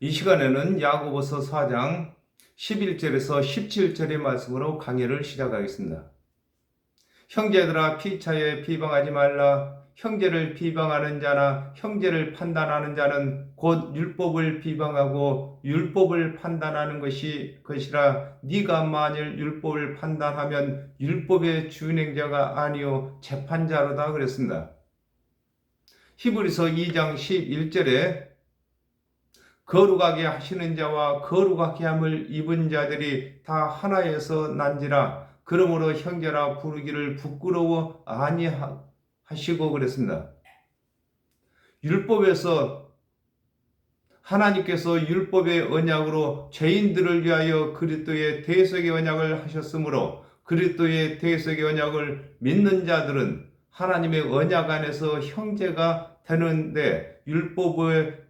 이 시간에는 야고보서 4장 11절에서 17절의 말씀으로 강해를 시작하겠습니다. 형제들아 피차에 비방하지 말라. 형제를 비방하는 자나 형제를 판단하는 자는 곧 율법을 비방하고 율법을 판단하는 것이라. 네가 만일 율법을 판단하면 율법의 준행자가 아니요 재판자로다 그랬습니다. 히브리서 2장 11절에 거룩하게 하시는 자와 거룩하게 함을 입은 자들이 다 하나에서 난지라. 그러므로 형제라 부르기를 부끄러워 아니하시고 그랬습니다. 율법에서 하나님께서 율법의 언약으로 죄인들을 위하여 그리스도의 대속의 언약을 하셨으므로 그리스도의 대속의 언약을 믿는 자들은 하나님의 언약 안에서 형제가 되는데, 율법의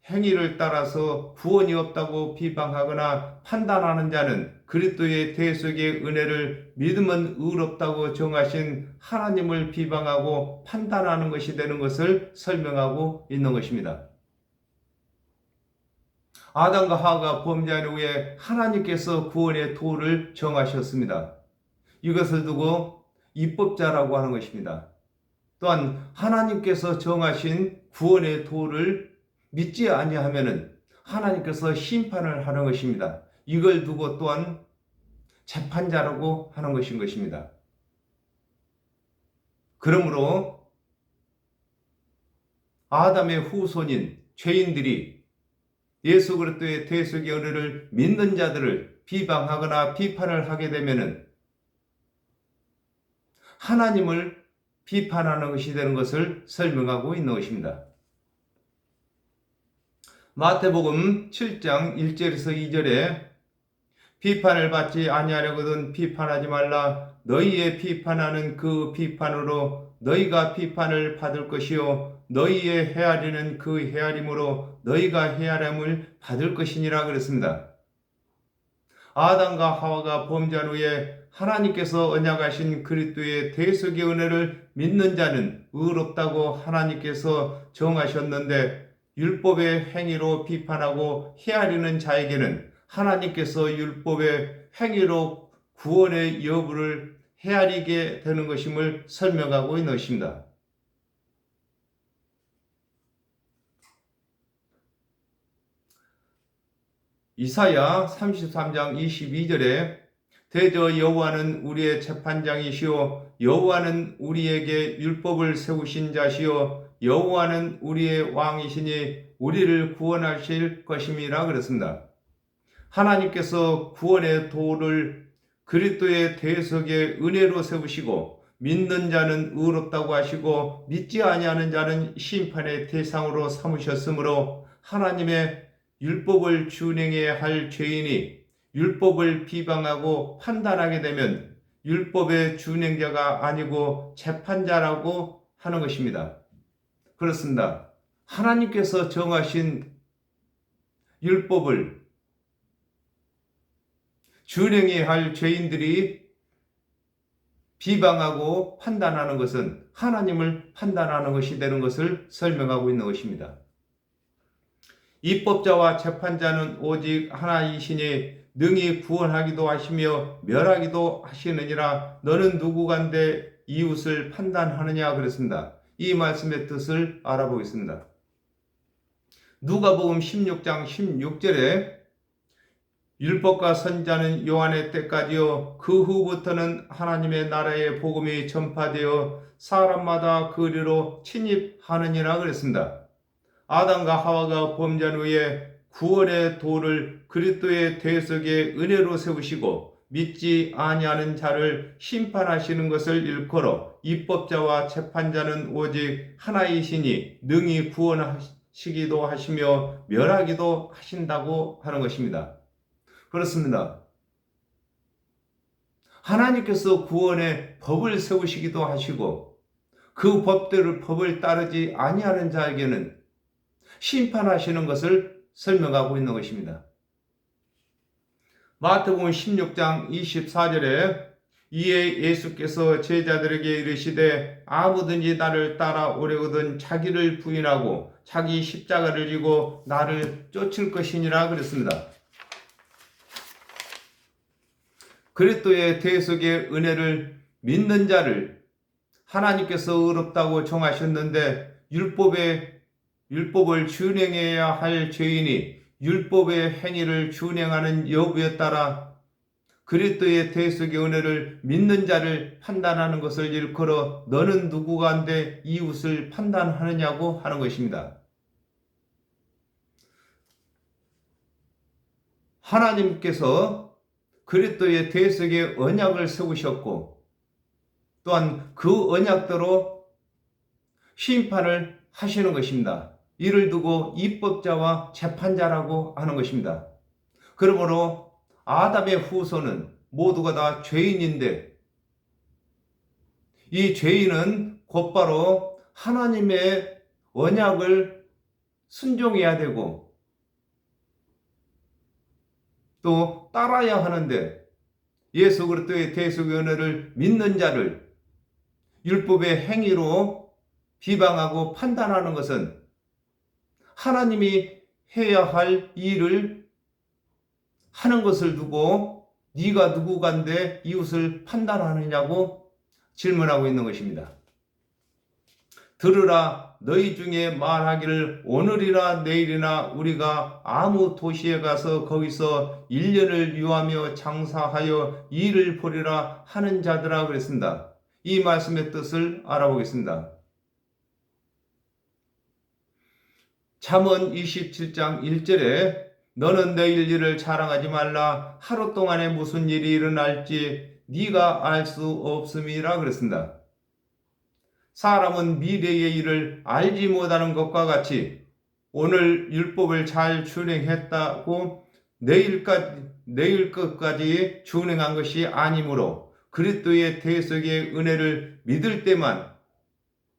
행위를 따라서 구원이 없다고 비방하거나 판단하는 자는 그리스도의 대속의 은혜를 믿으면 의롭다고 정하신 하나님을 비방하고 판단하는 것이 되는 것을 설명하고 있는 것입니다. 아담과 하와가 범죄한 후에 하나님께서 구원의 도를 정하셨습니다. 이것을 두고 입법자라고 하는 것입니다. 또한 하나님께서 정하신 구원의 도를 믿지 아니하면은 하나님께서 심판을 하는 것입니다. 이걸 두고 또한 재판자라고 하는 것인 것입니다. 그러므로 아담의 후손인 죄인들이 예수 그리스도의 대속의 은혜를 믿는 자들을 비방하거나 비판을 하게 되면은 하나님을 비판하는 것이 되는 것을 설명하고 있는 것입니다. 마태복음 7장 1절에서 2절에 비판을 받지 아니하려거든 비판하지 말라. 너희의 비판하는 그 비판으로 너희가 비판을 받을 것이요 너희의 헤아리는 그 헤아림으로 너희가 헤아림을 받을 것이니라 그랬습니다. 아담과 하와가 범죄한 후에 하나님께서 언약하신 그리스도의 대속의 은혜를 믿는 자는 의롭다고 하나님께서 정하셨는데, 율법의 행위로 비판하고 헤아리는 자에게는 하나님께서 율법의 행위로 구원의 여부를 헤아리게 되는 것임을 설명하고 있는 것입니다. 이사야 33장 22절에 대저 여호와는 우리의 재판장이시오 여호와는 우리에게 율법을 세우신 자시오 여호와는 우리의 왕이시니 우리를 구원하실 것임이라 그랬습니다. 하나님께서 구원의 도를 그리스도의 대속의 은혜로 세우시고 믿는 자는 의롭다고 하시고 믿지 아니하는 자는 심판의 대상으로 삼으셨으므로 하나님의 율법을 준행해야 할 죄인이 율법을 비방하고 판단하게 되면 율법의 준행자가 아니고 재판자라고 하는 것입니다. 그렇습니다. 하나님께서 정하신 율법을 준행해야 할 죄인들이 비방하고 판단하는 것은 하나님을 판단하는 것이 되는 것을 설명하고 있는 것입니다. 입법자와 재판자는 오직 하나이시니 능히 구원하기도 하시며 멸하기도 하시느니라. 너는 누구간데 이웃을 판단하느냐 그랬습니다. 이 말씀의 뜻을 알아보겠습니다. 누가복음 16장 16절에 율법과 선지자는 요한의 때까지요 그 후부터는 하나님의 나라의 복음이 전파되어 사람마다 그리로 침입하느니라 그랬습니다. 아담과 하와가 범죄한 후에 구원의 도를 그리스도의 대속의 은혜로 세우시고 믿지 아니하는 자를 심판하시는 것을 일컬어 입법자와 재판자는 오직 하나이시니 능히 구원하시기도 하시며 멸하기도 하신다고 하는 것입니다. 그렇습니다. 하나님께서 구원의 법을 세우시기도 하시고 그 법을 따르지 아니하는 자에게는 심판하시는 것을 설명하고 있는 것입니다. 마태복음 16장 24절에 이에 예수께서 제자들에게 이르시되 아무든지 나를 따라오려거든 자기를 부인하고 자기 십자가를 지고 나를 쫓을 것이니라 그랬습니다. 그리스도의 대속의 은혜를 믿는 자를 하나님께서 의롭다고 정하셨는데 율법을 준행해야 할 죄인이 율법의 행위를 준행하는 여부에 따라 그리스도의 대속의 은혜를 믿는 자를 판단하는 것을 일컬어 너는 누구가 한데 이웃을 판단하느냐고 하는 것입니다. 하나님께서 그리스도의 대속의 언약을 세우셨고 또한 그 언약대로 심판을 하시는 것입니다. 이를 두고 입법자와 재판자라고 하는 것입니다. 그러므로 아담의 후손은 모두가 다 죄인인데 이 죄인은 곧바로 하나님의 언약을 순종해야 되고 또 따라야 하는데 예수 그리스도의 대속의 은혜를 믿는 자를 율법의 행위로 비방하고 판단하는 것은 하나님이 해야 할 일을 하는 것을 두고 네가 누구간데 이웃을 판단하느냐고 질문하고 있는 것입니다. 들으라 너희 중에 말하기를 오늘이나 내일이나 우리가 아무 도시에 가서 거기서 1년을 유하며 장사하여 일을 벌이라 하는 자들아 그랬습니다. 이 말씀의 뜻을 알아보겠습니다. 잠언 27장 1절에 너는 내일 일을 자랑하지 말라 하루 동안에 무슨 일이 일어날지 네가 알 수 없음이라 그랬습니다. 사람은 미래의 일을 알지 못하는 것과 같이 오늘 율법을 잘 준행했다고 내일 것까지 준행한 것이 아니므로 그리스도의 대속의 은혜를 믿을 때만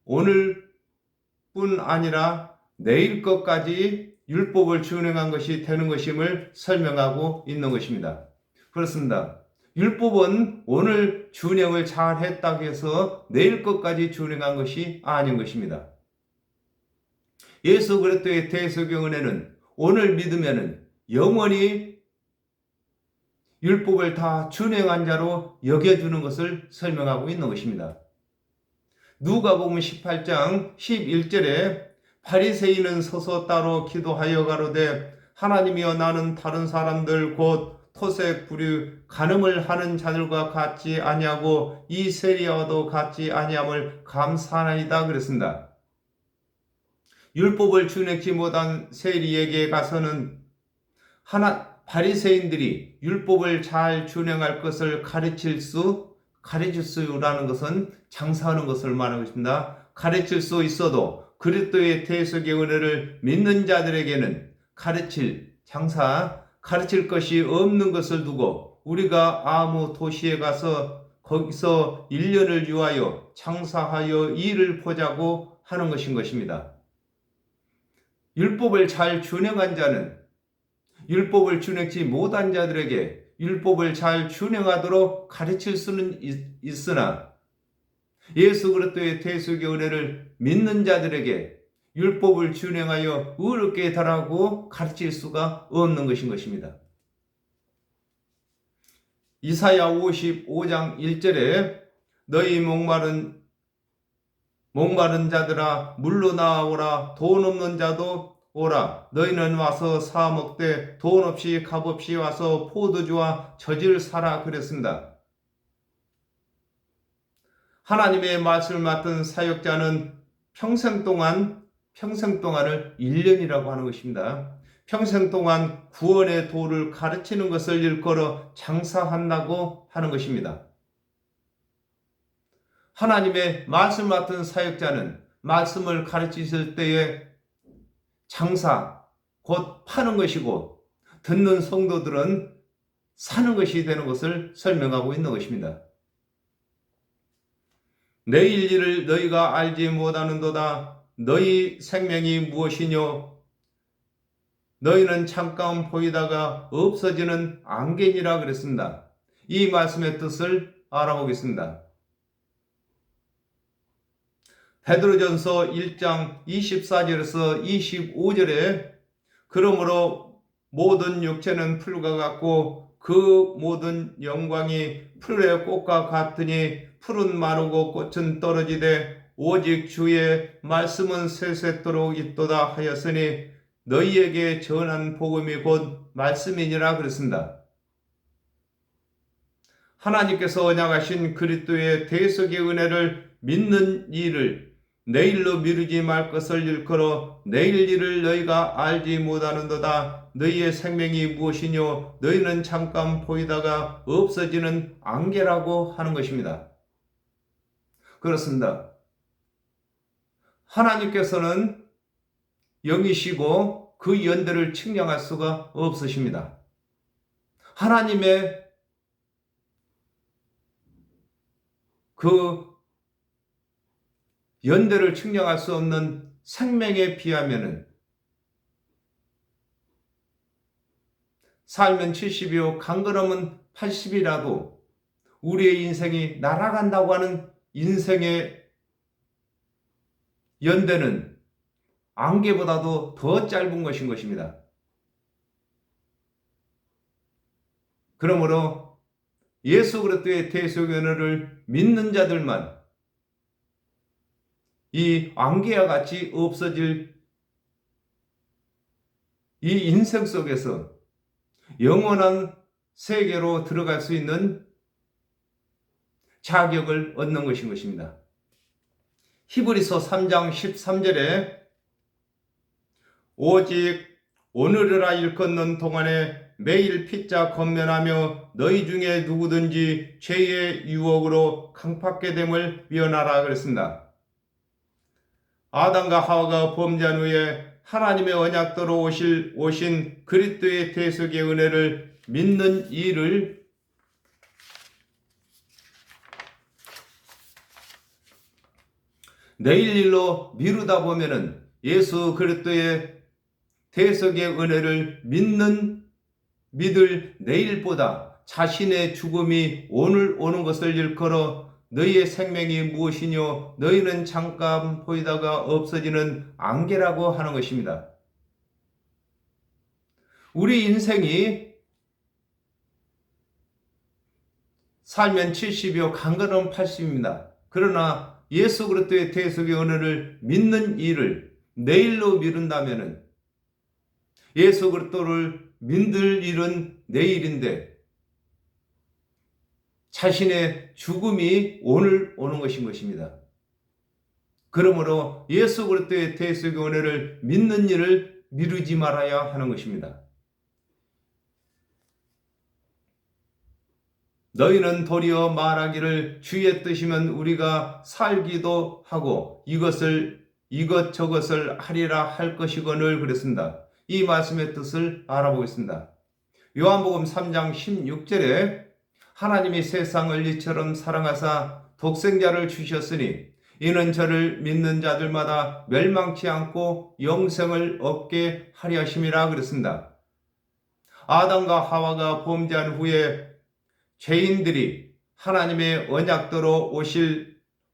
오늘뿐 아니라 내일 것까지 율법을 준행한 것이 되는 것임을 설명하고 있는 것입니다. 그렇습니다. 율법은 오늘 준행을 잘 했다고 해서 내일 것까지 준행한 것이 아닌 것입니다. 예수 그리스도의 대속의 은혜는 오늘 믿으면 영원히 율법을 다 준행한 자로 여겨주는 것을 설명하고 있는 것입니다. 누가복음 18장 11절에 바리새인은 서서 따로 기도하여 가로되 하나님이여 나는 다른 사람들 곧 토색, 불유, 간음을 하는 자들과 같지 아니하고 이 세리와도 같지 아니함을 감사하나이다 그랬습니다. 율법을 준행치 못한 세리에게 가서는 바리새인들이 율법을 잘 준행할 것을 가르칠 수라는 것은 장사하는 것을 말하고 있습니다. 가르칠 수 있어도 그리스도의 대속의 은혜를 믿는 자들에게는 가르칠 것이 없는 것을 두고 우리가 아무 도시에 가서 거기서 1년을 유하여 장사하여 일을 보자고 하는 것인 것입니다. 율법을 잘 준행한 자는 율법을 준행치 못한 자들에게 율법을 잘 준행하도록 가르칠 수는 있으나 예수 그리스도의 대속의 은혜를 믿는 자들에게 율법을 준행하여 의롭게 달하고 가르칠 수가 없는 것인 것입니다. 이사야 55장 1절에 너희 목마른 자들아 물로 나오라 돈 없는 자도 오라 너희는 와서 사 먹되 돈 없이 값 없이 와서 포도주와 젖을 사라 그랬습니다. 하나님의 말씀을 맡은 사역자는 평생 동안을 1년이라고 하는 것입니다. 평생 동안 구원의 도를 가르치는 것을 일컬어 장사한다고 하는 것입니다. 하나님의 말씀 맡은 사역자는 말씀을 가르치실 때에 장사, 곧 파는 것이고 듣는 성도들은 사는 것이 되는 것을 설명하고 있는 것입니다. 내일 일을 너희가 알지 못하는도다. 너희 생명이 무엇이뇨? 너희는 잠깐 보이다가 없어지는 안개니라 그랬습니다. 이 말씀의 뜻을 알아보겠습니다. 베드로전서 1장 24절에서 25절에 그러므로 모든 육체는 풀과 같고 그 모든 영광이 풀의 꽃과 같으니 풀은 마르고 꽃은 떨어지되 오직 주의 말씀은 세세토록 있도다 하였으니 너희에게 전한 복음이 곧 말씀이니라 그랬습니다. 하나님께서 언약하신 그리스도의 대속의 은혜를 믿는 이를 내일로 미루지 말 것을 일컬어 내일 일을 너희가 알지 못하는도다. 너희의 생명이 무엇이뇨? 너희는 잠깐 보이다가 없어지는 안개라고 하는 것입니다. 그렇습니다. 하나님께서는 영이시고 그 연대를 측량할 수가 없으십니다. 하나님의 그 연대를 측량할 수 없는 생명에 비하면은 살면 70이요 강건하면 80이라도 우리의 인생이 날아간다고 하는 인생의 연대는 안개보다도 더 짧은 것인 것입니다. 그러므로 예수 그리스도의 대속의 은혜를 믿는 자들만 이 안개와 같이 없어질 이 인생 속에서 영원한 세계로 들어갈 수 있는 자격을 얻는 것인 것입니다. 히브리서 3장 13절에 오직 오늘이라 일컫는 동안에 매일 피자 건면하며 너희 중에 누구든지 죄의 유혹으로 강팍게 됨을 미워하라 그랬습니다. 아담과 하와가 범죄한 후에 하나님의 언약대로 오신 그리스도의 대속의 은혜를 믿는 이를 내일 일로 미루다 보면은 예수 그리스도의 대속의 은혜를 믿을 내일보다 자신의 죽음이 오늘 오는 것을 일컬어 너희의 생명이 무엇이뇨? 너희는 잠깐 보이다가 없어지는 안개라고 하는 것입니다. 우리 인생이 살면 70이요 강건하면 80입니다. 그러나 예수 그리스도의 대속의 은혜를 믿는 일을 내일로 미룬다면은 예수 그리스도를 믿을 일은 내일인데 자신의 죽음이 오늘 오는 것인 것입니다. 그러므로 예수 그리스도의 대속의 은혜를 믿는 일을 미루지 말아야 하는 것입니다. 너희는 도리어 말하기를 주의 뜻이면 우리가 살기도 하고 이것저것을 하리라 할 것이거늘 그랬습니다. 이 말씀의 뜻을 알아보겠습니다. 요한복음 3장 16절에 하나님이 세상을 이처럼 사랑하사 독생자를 주셨으니 이는 저를 믿는 자들마다 멸망치 않고 영생을 얻게 하려 하심이라 그랬습니다. 아담과 하와가 범죄한 후에 죄인들이 하나님의 언약대로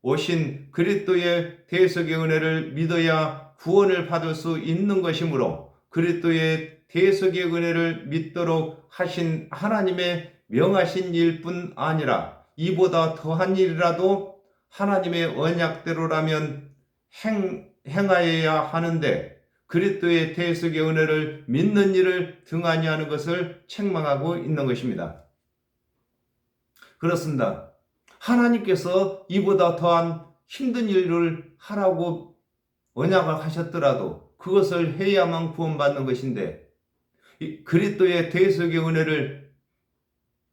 오신 그리스도의 대속의 은혜를 믿어야 구원을 받을 수 있는 것이므로 그리스도의 대속의 은혜를 믿도록 하신 하나님의 명하신 일뿐 아니라 이보다 더한 일이라도 하나님의 언약대로라면 행하여야 하는데 그리스도의 대속의 은혜를 믿는 일을 등한히 하는 것을 책망하고 있는 것입니다. 그렇습니다. 하나님께서 이보다 더한 힘든 일을 하라고 언약을 하셨더라도 그것을 해야만 구원받는 것인데 그리스도의 대속의 은혜를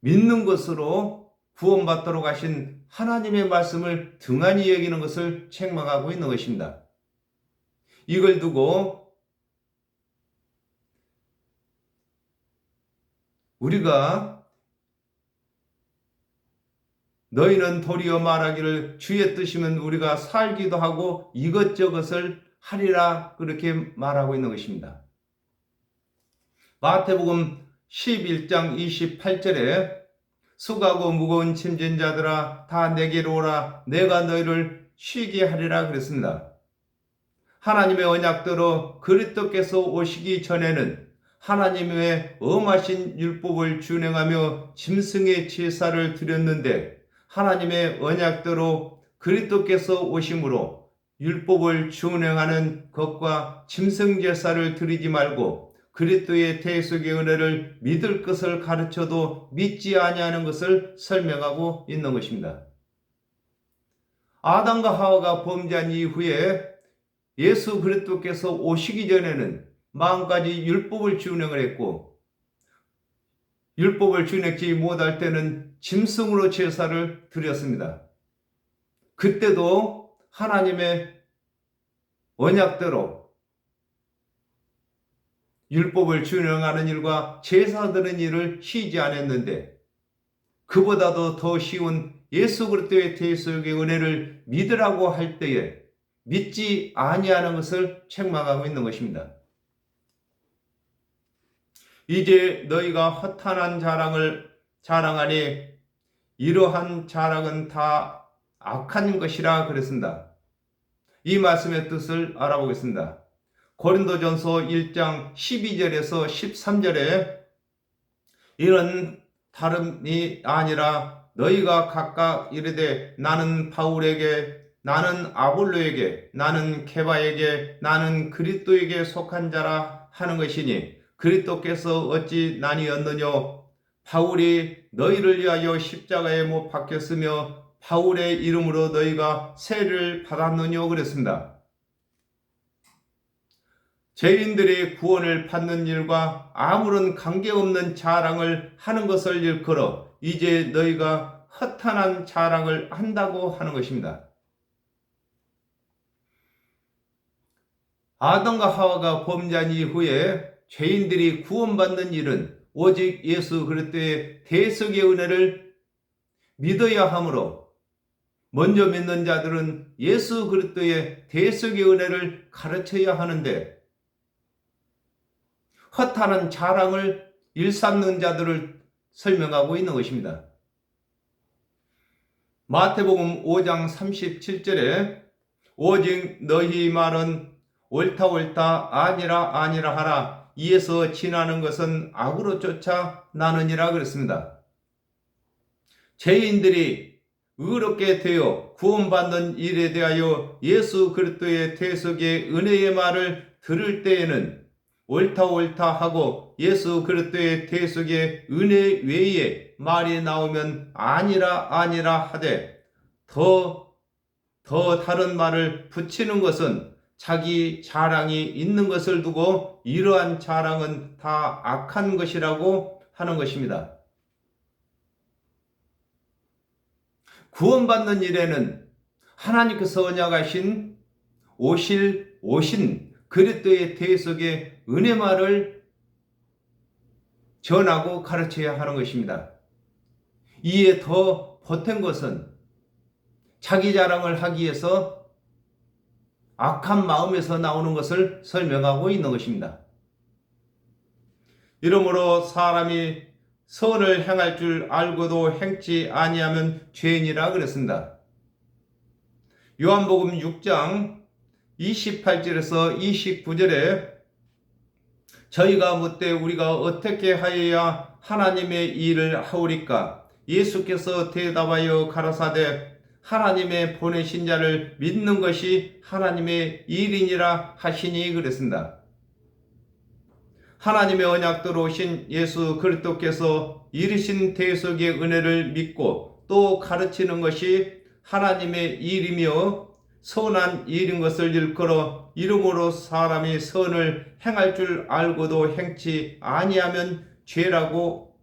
믿는 것으로 구원받도록 하신 하나님의 말씀을 등한히 여기는 것을 책망하고 있는 것입니다. 이걸 두고 우리가 너희는 도리어 말하기를 주의 뜻이면 우리가 살기도 하고 이것저것을 하리라 그렇게 말하고 있는 것입니다. 마태복음 11장 28절에 수고하고 무거운 짐진 자들아 다 내게로 오라. 내가 너희를 쉬게 하리라 그랬습니다. 하나님의 언약대로 그리스도께서 오시기 전에는 하나님의 엄하신 율법을 준행하며 짐승의 제사를 드렸는데, 하나님의 언약대로 그리스도께서 오심으로 율법을 준행하는 것과 짐승 제사를 드리지 말고 그리스도의 대속의 은혜를 믿을 것을 가르쳐도 믿지 아니하는 것을 설명하고 있는 것입니다. 아담과 하와가 범죄한 이후에 예수 그리스도께서 오시기 전에는 마음까지 율법을 준행을 했고, 율법을 준행치 못할 때는 짐승으로 제사를 드렸습니다. 그때도 하나님의 언약대로 율법을 준행하는 일과 제사 드리는 일을 쉬지 않았는데, 그보다도 더 쉬운 예수 그리스도의 대속의 은혜를 믿으라고 할 때에 믿지 아니하는 것을 책망하고 있는 것입니다. 이제 너희가 허탄한 자랑을 자랑하니 이러한 자랑은 다 악한 것이라 그랬습니다. 이 말씀의 뜻을 알아보겠습니다. 고린도전서 1장 12절에서 13절에 이런 다름이 아니라 너희가 각각 이르되 나는 바울에게, 나는 아볼로에게, 나는 케바에게, 나는 그리스도에게 속한 자라 하는 것이니 그리스도께서 어찌 나뉘었느뇨? 바울이 너희를 위하여 십자가에 못 박혔으며 바울의 이름으로 너희가 세를 받았느뇨? 그랬습니다. 죄인들이 구원을 받는 일과 아무런 관계없는 자랑을 하는 것을 일컬어 이제 너희가 허탄한 자랑을 한다고 하는 것입니다. 아담과 하와가 범죄한 이후에 죄인들이 구원받는 일은 오직 예수 그리스도의 대속의 은혜를 믿어야 하므로, 먼저 믿는 자들은 예수 그리스도의 대속의 은혜를 가르쳐야 하는데, 허탄한 자랑을 일삼는 자들을 설명하고 있는 것입니다. 마태복음 5장 37절에 오직 너희 말은 옳다 옳다 아니라 아니라 하라. 이에서 지나는 것은 악으로 쫓아 나느니라 그랬습니다. 죄인들이 의롭게 되어 구원받는 일에 대하여 예수 그리스도의 대속의 은혜의 말을 들을 때에는 옳다 옳다 하고 예수 그리스도의 대속의 은혜 외에 말이 나오면 아니라 아니라 하되 더 다른 말을 붙이는 것은 자기 자랑이 있는 것을 두고 이러한 자랑은 다 악한 것이라고 하는 것입니다. 구원받는 일에는 하나님께서 언약하신 오신 그리스도의 대속의 은혜말을 전하고 가르쳐야 하는 것입니다. 이에 더 보탠 것은 자기 자랑을 하기 위해서 악한 마음에서 나오는 것을 설명하고 있는 것입니다. 이러므로 사람이 선을 행할 줄 알고도 행치 아니하면 죄인이라 그랬습니다. 요한복음 6장 28절에서 29절에 저희가 묻되 우리가 어떻게 하여야 하나님의 일을 하오리까? 예수께서 대답하여 가라사대 하나님의 보내신 자를 믿는 것이 하나님의 일이니라 하시니 그랬습니다. 하나님의 언약대로 오신 예수 그리스도께서 이르신 대속의 은혜를 믿고 또 가르치는 것이 하나님의 일이며 선한 일인 것을 일컬어 이름으로 사람이 선을 행할 줄 알고도 행치 아니하면 죄라고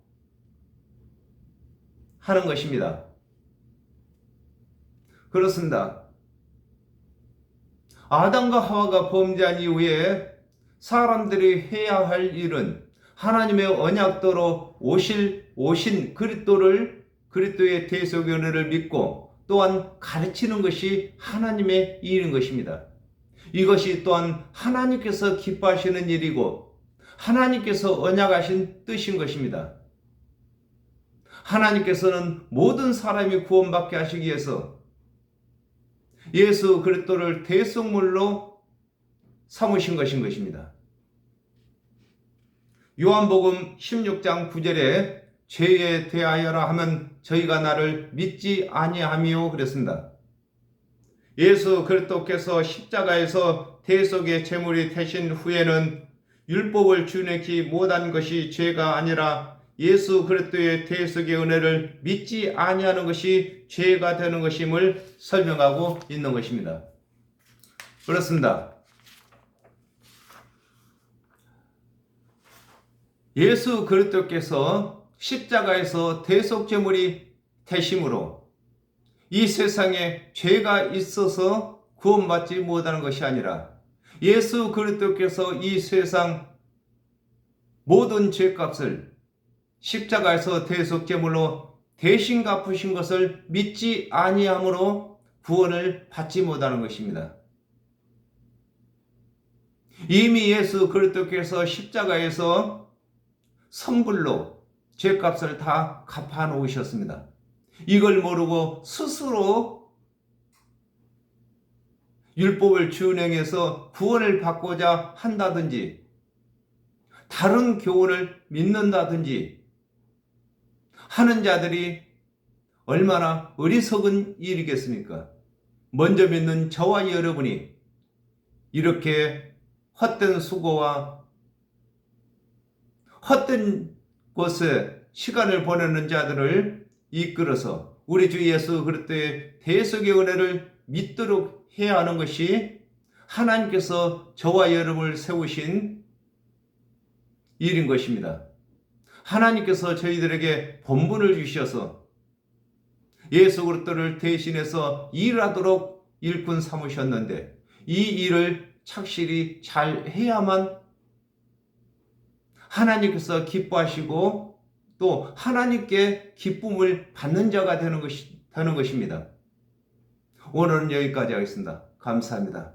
하는 것입니다. 그렇습니다. 아담과 하와가 범죄한 이후에 사람들이 해야 할 일은 하나님의 언약대로 오신 그리스도의 대속의 은혜를 믿고 또한 가르치는 것이 하나님의 일인 것입니다. 이것이 또한 하나님께서 기뻐하시는 일이고 하나님께서 언약하신 뜻인 것입니다. 하나님께서는 모든 사람이 구원받게 하시기 위해서 예수 그리스도를 대속물로 삼으신 것입니다. 요한복음 16장 9절에 죄에 대하여라 하면 저희가 나를 믿지 아니하미요 그랬습니다. 예수 그리스도께서 십자가에서 대속의 제물이 되신 후에는 율법을 준행치 못한 것이 죄가 아니라 예수 그리스도의 대속의 은혜를 믿지 아니하는 것이 죄가 되는 것임을 설명하고 있는 것입니다. 그렇습니다. 예수 그리스도께서 십자가에서 대속 제물이 되심으로 이 세상에 죄가 있어서 구원받지 못하는 것이 아니라 예수 그리스도께서 이 세상 모든 죄값을 십자가에서 대속 제물로 대신 갚으신 것을 믿지 아니함으로 구원을 받지 못하는 것입니다. 이미 예수 그리스도께서 십자가에서 선불로 죄값을 다 갚아 놓으셨습니다. 이걸 모르고 스스로 율법을 준행해서 구원을 받고자 한다든지 다른 교훈을 믿는다든지 하는 자들이 얼마나 어리석은 일이겠습니까? 먼저 믿는 저와 여러분이 이렇게 헛된 수고와 헛된 곳에 시간을 보내는 자들을 이끌어서 우리 주 예수 그리스도의 대속의 은혜를 믿도록 해야 하는 것이 하나님께서 저와 여러분을 세우신 일인 것입니다. 하나님께서 저희들에게 본분을 주셔서 예수 그리스도를 대신해서 일하도록 일꾼 삼으셨는데 이 일을 착실히 잘 해야만 하나님께서 기뻐하시고 또 하나님께 기쁨을 받는 자가 되는 것입니다. 오늘은 여기까지 하겠습니다. 감사합니다.